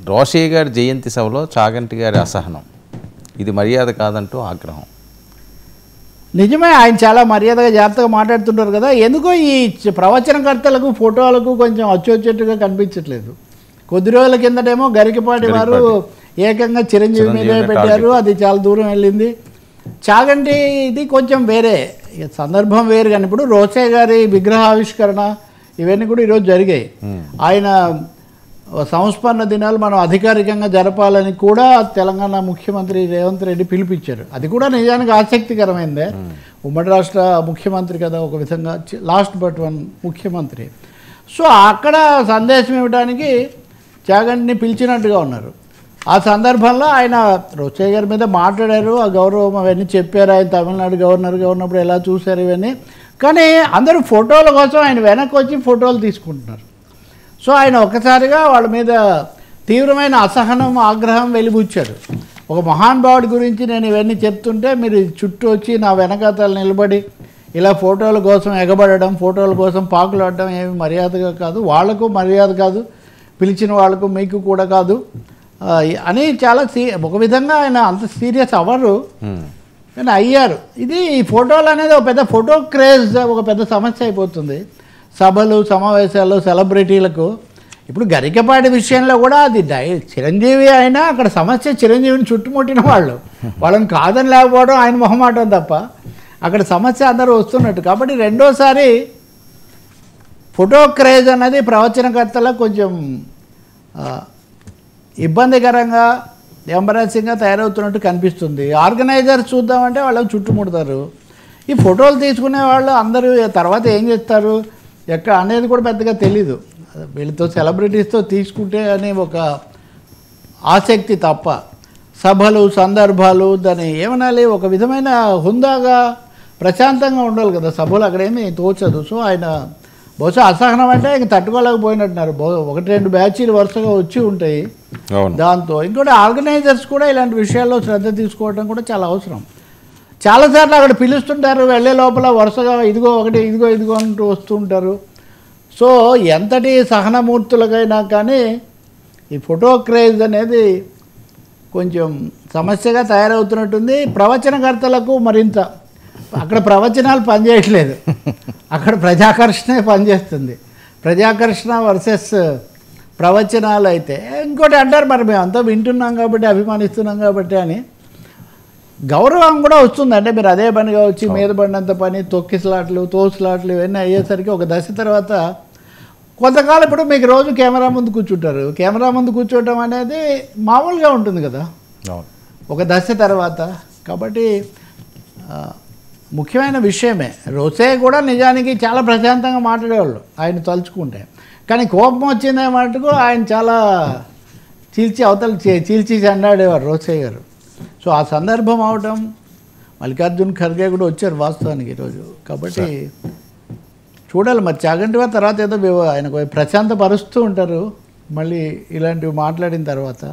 రోషయ్య గారి జయంతి సభలో చాగంటి గారి అసహనం, ఇది మర్యాద కాదంటూ ఆగ్రహం. నిజమే, ఆయన చాలా మర్యాదగా జాగ్రత్తగా మాట్లాడుతుంటారు కదా. ఎందుకో ఈ ప్రవచనకర్తలకు ఫోటోలకు కొంచెం అచ్చొచ్చేట్టుగా కనిపించట్లేదు. కొద్ది రోజుల కిందటేమో గరికపాటి వారు ఏకంగా చిరంజీవి మీదే పెట్టారు, అది చాలా దూరం వెళ్ళింది. చాగంటి ఇది కొంచెం వేరే సందర్భం వేరు. కానీ ఇప్పుడు రోషయ్య గారి విగ్రహావిష్కరణ ఇవన్నీ కూడా ఈరోజు జరిగాయి. ఆయన సంస్మరణ దినాలు మనం అధికారికంగా జరపాలని కూడా తెలంగాణ ముఖ్యమంత్రి రేవంత్ రెడ్డి పిలిపించారు. అది కూడా నిజానికి ఆసక్తికరమైందే. ఉమ్మడి రాష్ట్ర ముఖ్యమంత్రి కదా ఒక విధంగా, లాస్ట్ బట్ వన్ ముఖ్యమంత్రి. సో అక్కడ సందేశం ఇవ్వడానికి చాగంటిని పిలిచినట్టుగా ఉన్నారు. ఆ సందర్భంలో ఆయన రోషయ్య గారి మీద మాట్లాడారు, ఆ గౌరవం అవన్నీ చెప్పారు. ఆయన తమిళనాడు గవర్నర్గా ఉన్నప్పుడు ఎలా చూశారు ఇవన్నీ. కానీ అందరూ ఫోటోల కోసం ఆయన వెనక్కి వచ్చి ఫోటోలు తీసుకుంటున్నారు. సో ఆయన ఒక్కసారిగా వాళ్ళ మీద తీవ్రమైన అసహనం, ఆగ్రహం వెలిబుచ్చారు. ఒక మహానుభావుడి గురించి నేను ఇవన్నీ చెప్తుంటే మీరు చుట్టూ వచ్చి నా వెనకాతలు నిలబడి ఇలా ఫోటోల కోసం ఎగబడడం, ఫోటోల కోసం పాకులాడడం ఏమి మర్యాదగా కాదు, వాళ్లకు మర్యాద కాదు, పిలిచిన వాళ్లకు మీకు కూడా కాదు అని చాలా ఒక విధంగా ఆయన అంత సీరియస్ అవ్వరు కానీ అయ్యారు. ఇది ఈ ఫోటోలు అనేది ఒక పెద్ద ఫోటో క్రేజ్, ఒక పెద్ద సమస్య అయిపోతుంది సభలు సమావేశాల్లో సెలబ్రిటీలకు. ఇప్పుడు గరికపాటి విషయంలో కూడా అది చిరంజీవి అయినా అక్కడ సమస్య చిరంజీవిని చుట్టుముట్టిన వాళ్ళు, వాళ్ళని కాదని లేకపోవడం ఆయన మొహమాటం తప్ప అక్కడ సమస్య అందరూ వస్తున్నట్టు. కాబట్టి రెండోసారి ఫోటో క్రేజ్ అన్నది ప్రవచనకర్తలకు కొంచెం ఇబ్బందికరంగా ఎంబరాసింగ్గా తయారవుతున్నట్టు కనిపిస్తుంది. ఆర్గనైజర్స్ చూద్దామంటే వాళ్ళకి చుట్టుముడతారు. ఈ ఫోటోలు తీసుకునే వాళ్ళు అందరూ తర్వాత ఏం చేస్తారు ఎక్కడ అనేది కూడా పెద్దగా తెలీదు. వీళ్ళతో సెలబ్రిటీస్తో తీసుకుంటే అనే ఒక ఆసక్తి తప్ప సభలు సందర్భాలు దాన్ని ఏమనాలి, ఒక విధమైన హుందాగా ప్రశాంతంగా ఉండాలి కదా సభలు, అక్కడేమీ తోచదు. సో ఆయన బహుశా అసహనం అంటే ఇంక తట్టుకోలేకపోయినట్టున్నారు. ఒకటి రెండు బ్యాచీలు వరుసగా వచ్చి ఉంటాయి. దాంతో ఇంకోటి ఆర్గనైజర్స్ కూడా ఇలాంటి విషయాల్లో శ్రద్ధ తీసుకోవడం కూడా చాలా అవసరం. చాలాసార్లు అక్కడ పిలుస్తుంటారు, వెళ్ళే లోపల వరుసగా ఇదిగో ఒకటి ఇదిగో అంటూ వస్తుంటారు. సో ఎంతటి సహనమూర్తులకైనా కానీ ఈ ఫోటో క్రేజ్ అనేది కొంచెం సమస్యగా తయారవుతున్నట్టుంది. ప్రవచనకర్తలకు మరింత, అక్కడ ప్రవచనాలు పనిచేయట్లేదు, అక్కడ ప్రజాకర్షణే పనిచేస్తుంది. ప్రజాకర్షణ వర్సెస్ ప్రవచనాలు అయితే ఇంకోటి అంటారు, మరి మేము అంతా వింటున్నాం కాబట్టి అభిమానిస్తున్నాం కాబట్టి అని గౌరవం కూడా వస్తుంది. అంటే మీరు అదే పనిగా వచ్చి మీద పడినంత పని తొక్కిసలాట్లు తోసులాట్లు ఇవన్నీ అయ్యేసరికి ఒక దశ తర్వాత కొంతకాలం ఇప్పుడు మీకు రోజు కెమెరా ముందు కూర్చుంటారు. కెమెరా ముందు కూర్చోవటం అనేది మామూలుగా ఉంటుంది కదా ఒక దశ తర్వాత. కాబట్టి ముఖ్యమైన విషయమే. రోషయ్య కూడా నిజానికి చాలా ప్రశాంతంగా మాట్లాడేవాళ్ళు ఆయన తలుచుకుంటే. కానీ కోపం వచ్చిందే మటుకు ఆయన చాలా చీల్చి చెండాడేవారు రోషయ్య గారు. సో ఆ సందర్భం అవటం, మల్లికార్జున్ ఖర్గే కూడా వచ్చారు వాస్తవానికి ఈరోజు. కాబట్టి చూడాలి మరి చాగంటి వారి తర్వాత ఏదో ఆయనకు ప్రశాంతపరుస్తూ ఉంటారు మళ్ళీ ఇలాంటివి మాట్లాడిన తర్వాత.